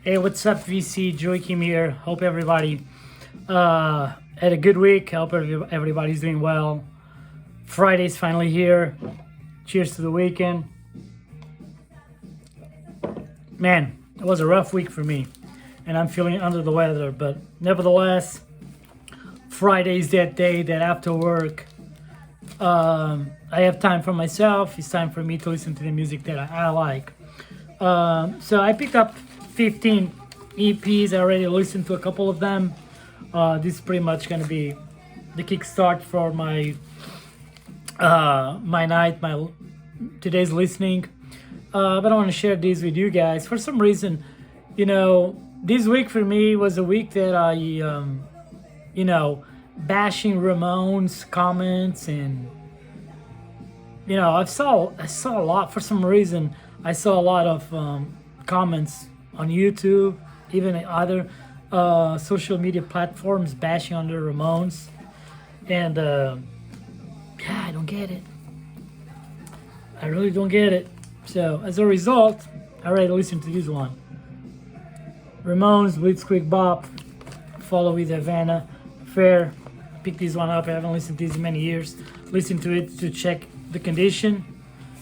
Hey, what's up, VC? Joachim here. Hope everybody had a good week. Hope everybody's doing well. Friday's finally here. Cheers to the weekend. Man, it was a rough week for me, and I'm feeling under the weather. But nevertheless, Friday's that day that after work, I have time for myself. It's time for me to listen to the music that I like. So I picked up 15 EPs. I already listened to a couple of them. This is pretty much going to be the kickstart for my today's listening. But I want to share this with you guys. For some reason, this week for me was a week that I, bashing Ramones comments, and I saw a lot. For some reason, I saw a lot of comments on YouTube, even other social media platforms bashing on the Ramones, and I don't get it. I really don't get it. So as a result, I already listened to this one. Ramones, Blitzkrieg Bop, follow with Havana Affair. Pick this one up. I haven't listened to this in many years. Listen to it to check the condition.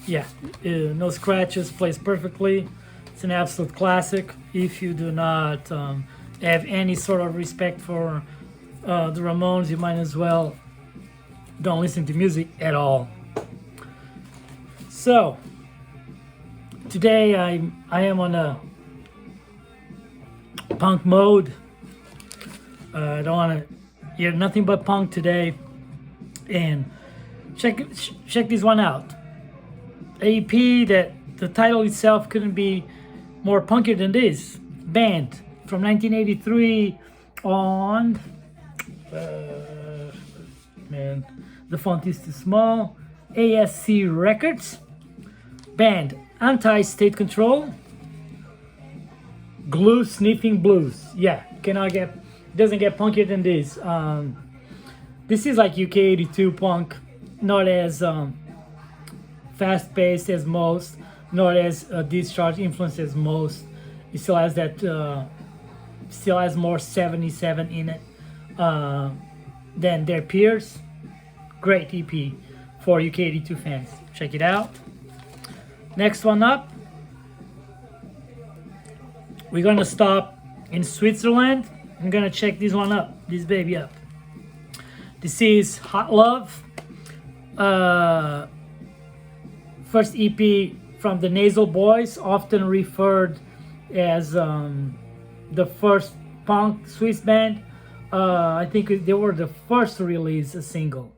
Yeah, no scratches, plays perfectly. It's an absolute classic. If you do not have any sort of respect for the Ramones, you might as well don't listen to music at all. So today I am on a punk mode. I don't want to hear nothing but punk today. And check this one out. AP that the title itself couldn't be more punkier than this. Band from 1983 on the font is too small. ASC Records. Band Anti-State Control. Glue Sniffing Blues. Yeah, doesn't get punkier than this. This is like UK82 punk, not as fast-paced as most, not as discharge influence as most. It still has that, still has more 77 in it than their peers. Great EP for UK82 fans. Check it out. Next one up, we're gonna stop in Switzerland. I'm gonna check this one up, this baby up. This is Hot Love. First EP from the Nasal Boys, often referred as the first punk Swiss band. I think they were the first to release a single.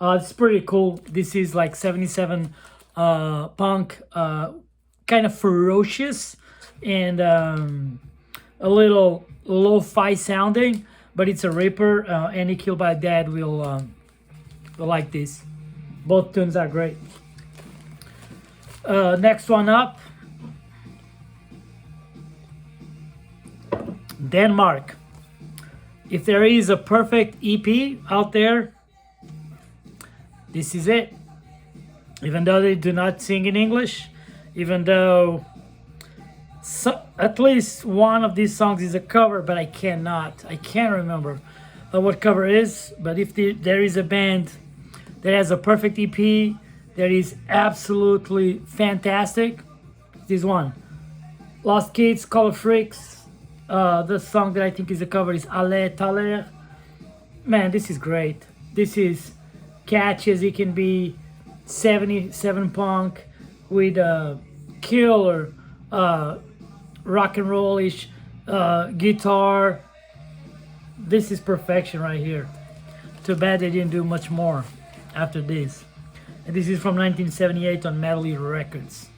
It's pretty cool. This is like 77 punk, kind of ferocious and a little lo-fi sounding, but it's a ripper. Any Kill by Dad will like this. Both tunes are great. Next one up, Denmark. If there is a perfect EP out there, this is it. Even though they do not sing in English, even though at least one of these songs is a cover, but I can't remember what cover it is. But if there is a band that has a perfect EP that is absolutely fantastic, this one. Lost Kids, Color Freaks. The song that I think is a cover is Allez Thaler. Man, this is great. This is catchy as it can be. 77 punk with a killer rock and roll-ish guitar. This is perfection right here. Too bad they didn't do much more after this. And this is from 1978 on Metal Eater Records.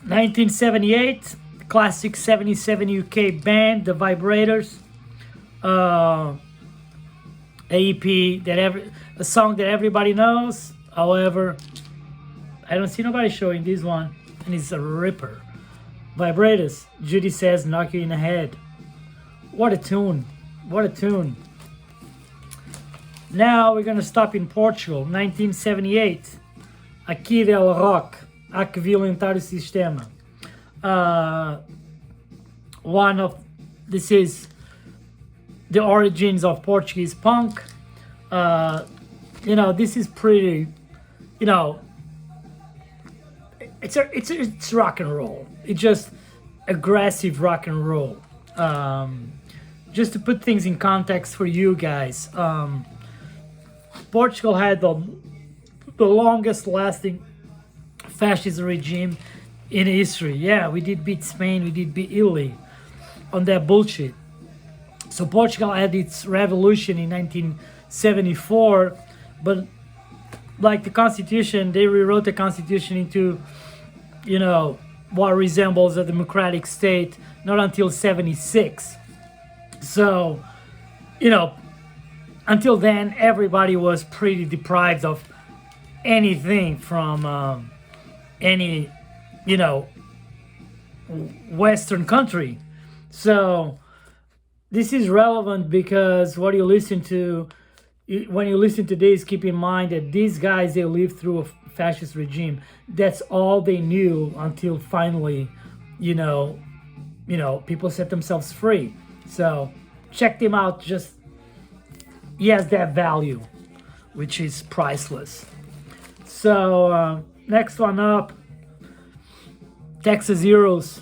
(1978) classic 77 UK band, The Vibrators. EP a song that everybody knows. However, I don't see nobody showing this one, and it's a ripper. Vibrators. Judy Says, Knock You in the Head. What a tune! What a tune! Now we're gonna stop in Portugal. 1978. Aqui del Rock. há que violentar o sistema. One of this is the origins of Portuguese punk. This is pretty, it's rock and roll. It's just aggressive rock and roll. Just to put things in context for you guys, Portugal had the longest lasting fascist regime in history. Yeah, we did beat Spain, we did beat Italy on that bullshit. So Portugal had its revolution in 1974, but like the constitution, they rewrote the constitution into, what resembles a democratic state, not until 76. So, until then, everybody was pretty deprived of anything from any, Western country. So this is relevant because when you listen to this, keep in mind that these guys, they lived through a fascist regime. That's all they knew until finally, people set themselves free. So check them out. Just, he has that value, which is priceless. So next one up, Texas Heroes,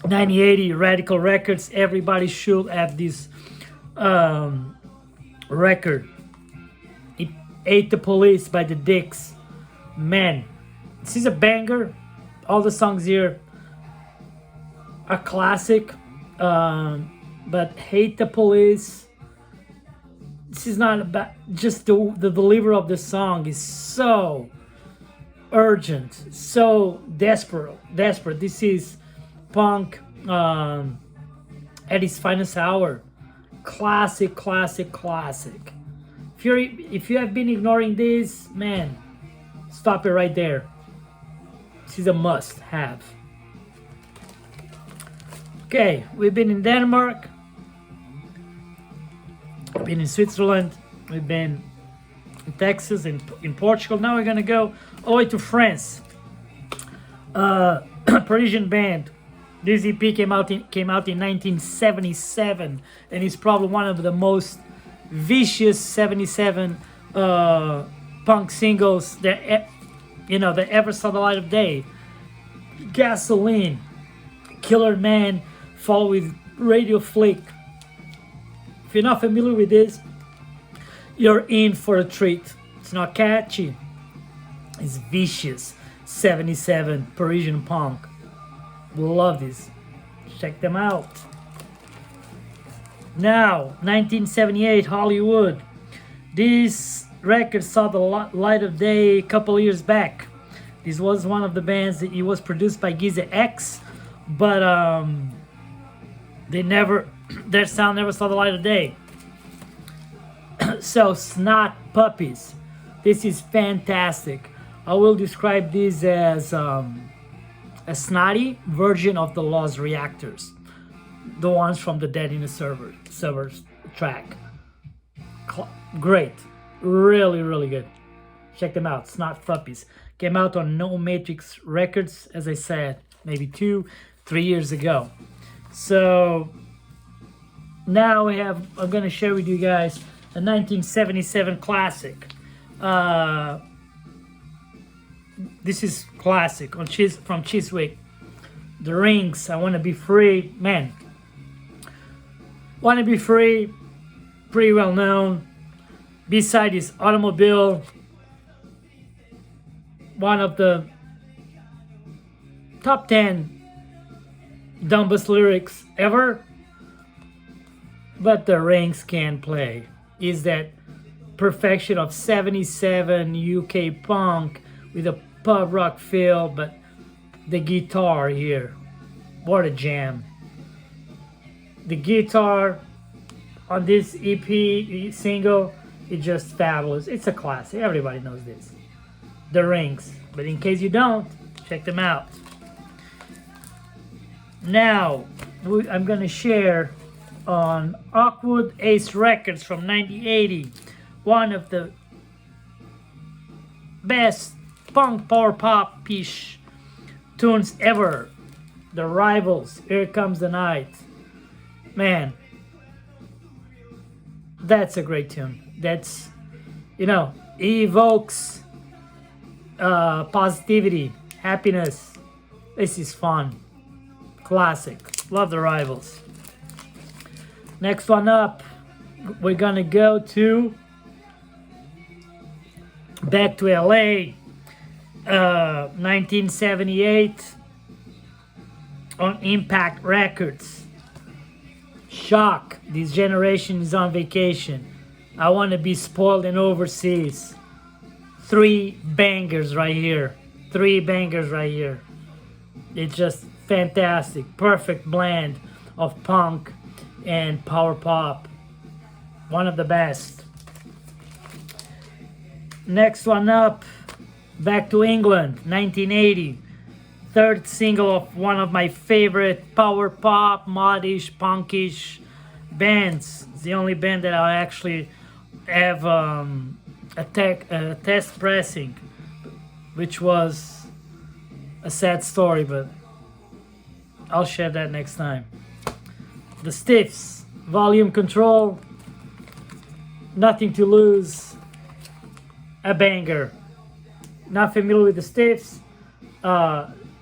1980, Radical Records. Everybody should have this record. It Ate the Police by the Dicks. Man, this is a banger. All the songs here are classic, but Hate the Police, this is not about just the delivery of the song is so urgent, so desperate. This is punk at its finest hour. Classic. If you have been ignoring this, man, stop it right there. This is a must have. Okay, we've been in Denmark, we've been in Switzerland, we've been in Texas, in Portugal. Now we're gonna go all the way to France. Parisian band. This EP came out in 1977, and it's probably one of the most vicious 77 punk singles that ever saw the light of day. Gasoline, Killer Man, followed with Radio Flick. If you're not familiar with this, you're in for a treat. It's not catchy, it's vicious. 77 Parisian punk. Love this. Check them out. Now, 1978, Hollywood. This record saw the light of day a couple years back. This was one of the bands that it was produced by Giza X, but their sound never saw the light of day. So, Snot Puppies. This is fantastic. I will describe this as a snotty version of the Lost Reactors, the ones from the Dead in the Servers track. Great, really good. Check them out. Snot Puppies came out on No Matrix Records, as I said, maybe 2-3 years ago. So now I'm gonna share with you guys a 1977 classic. This is classic from Chiswick. The Rings, I Wanna Be Free. Man, Wanna Be Free, pretty well known. B-side is Automobile, one of the top 10 dumbest lyrics ever. But The Rings can play. Is that perfection of 77 UK punk with a pub rock feel, but the guitar here, what a jam. The guitar on this EP single is just fabulous. It's a classic, everybody knows this. The Rings, but in case you don't, check them out. Now I'm gonna share on Awkward Ace Records from 1980, one of the best punk power pop ish tunes ever. The Rivals, Here Comes the Night. Man, that's a great tune. That's, evokes positivity, happiness. This is fun. Classic. Love the Rivals. Next one up, we're gonna go to back to LA, 1978 on Impact Records. Shock, This Generation is on Vacation. I Want to Be Spoiled and Overseas. 3 bangers right here. 3 bangers right here. It's just fantastic. Perfect blend of punk and power pop. One of the best. Next one up, back to England, 1980. Third single of one of my favorite power pop, modish, punkish bands. It's the only band that I actually have a test pressing, which was a sad story, but I'll share that next time. The Stiffs, Volume Control, Nothing to Lose, a banger. Not familiar with the Stiffs?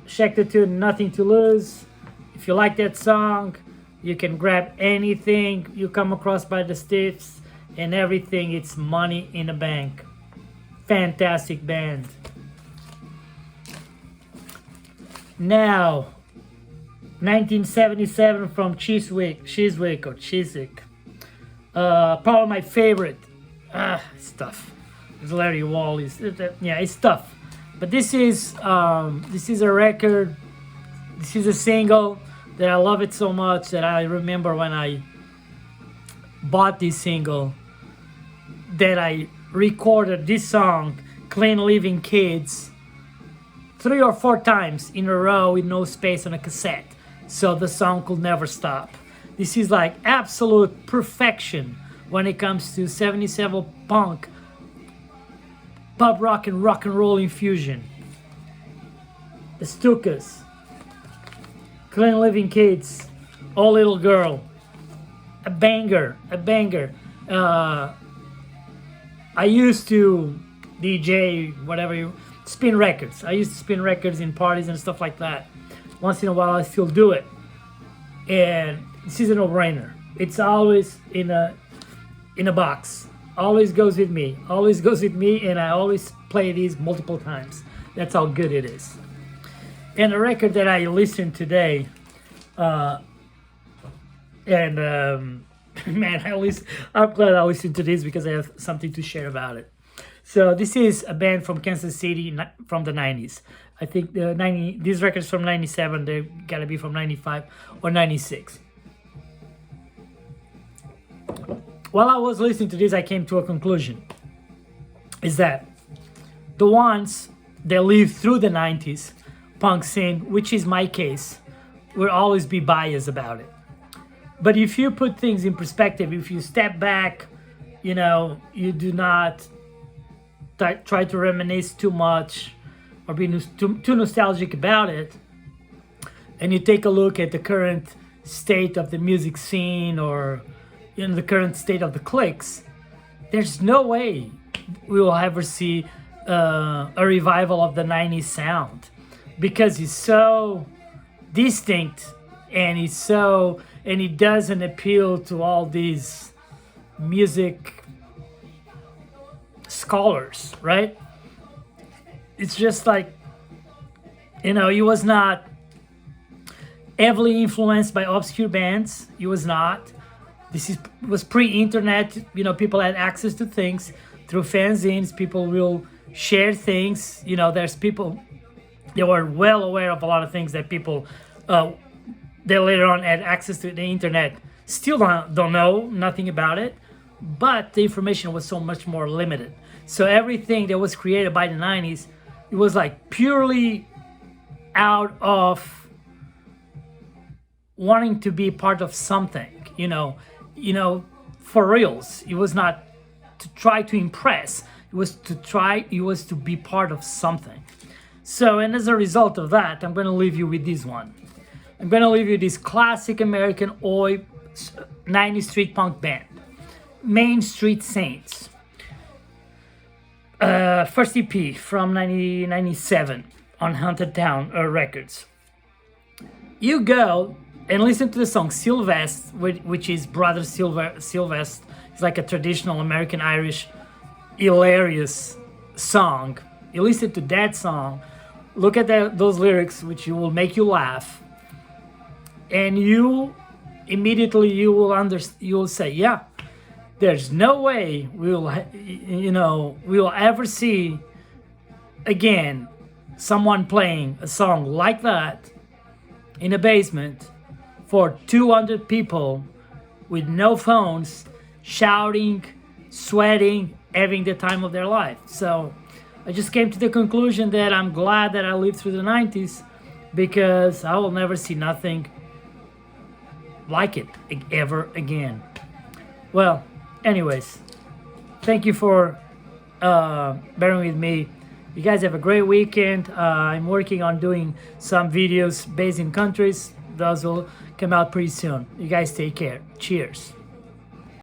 Check the tune Nothing to Lose. If you like that song, you can grab anything you come across by the Stiffs and everything. It's money in the bank. Fantastic band. Now, 1977 from Chiswick. Probably my favorite. It's tough. Larry Wall is, it's tough. But this is a record. This is a single that I love it so much that I remember when I bought this single that I recorded this song, Clean Living Kids, 3 or 4 times in a row with no space on a cassette. So the song could never stop. This is like absolute perfection when it comes to 77 punk, pop rock and roll infusion. The Stukas, Clean Living Kids, Oh Little Girl, a banger. I used to DJ spin records. I used to spin records in parties and stuff like that. Once in a while I still do it. And this is a no-brainer. It's always in a box. Always goes with me, and I always play these multiple times. That's how good it is. And the record that I listened today, man, I'm glad I listened to this because I have something to share about it. So this is a band from Kansas City from the 90s. I think these records from 97, they gotta be from 95 or 96. While I was listening to this, I came to a conclusion. Is that the ones that lived through the 90s punk scene, which is my case, will always be biased about it. But if you put things in perspective, if you step back, you do not try to reminisce too much or be too nostalgic about it, and you take a look at the current state of the music scene or the current state of the cliques, there's no way we will ever see a revival of the 90s sound, because it's so distinct and it doesn't appeal to all these music scholars, right? It's just like, he was not heavily influenced by obscure bands. He was not. Was pre-internet. People had access to things through fanzines. People will share things. There's people that were well aware of a lot of things that people that later on had access to the internet still don't know nothing about it. But the information was so much more limited. So everything that was created by the 90s, it was like purely out of wanting to be part of something, for reals. It was not to try to impress. It was to be part of something. So, and as a result of that, I'm going to leave you with this one. I'm going to leave you this classic American oi 90s street punk band, Main Street Saints. First EP from 1997 on Haunted Town Records. You go and listen to the song Sylvester, which is Brother Sylvester. It's like a traditional American Irish hilarious song. You listen to that song, look at those lyrics, which will make you laugh, and you immediately you will say, yeah, there's no way we'll ever see again someone playing a song like that in a basement for 200 people with no phones, shouting, sweating, having the time of their life. So I just came to the conclusion that I'm glad that I lived through the 90s, because I will never see nothing like it ever again. Well, anyways, thank you for bearing with me. You guys have a great weekend. I'm working on doing some videos based in countries. Those will come out pretty soon. You guys take care. Cheers.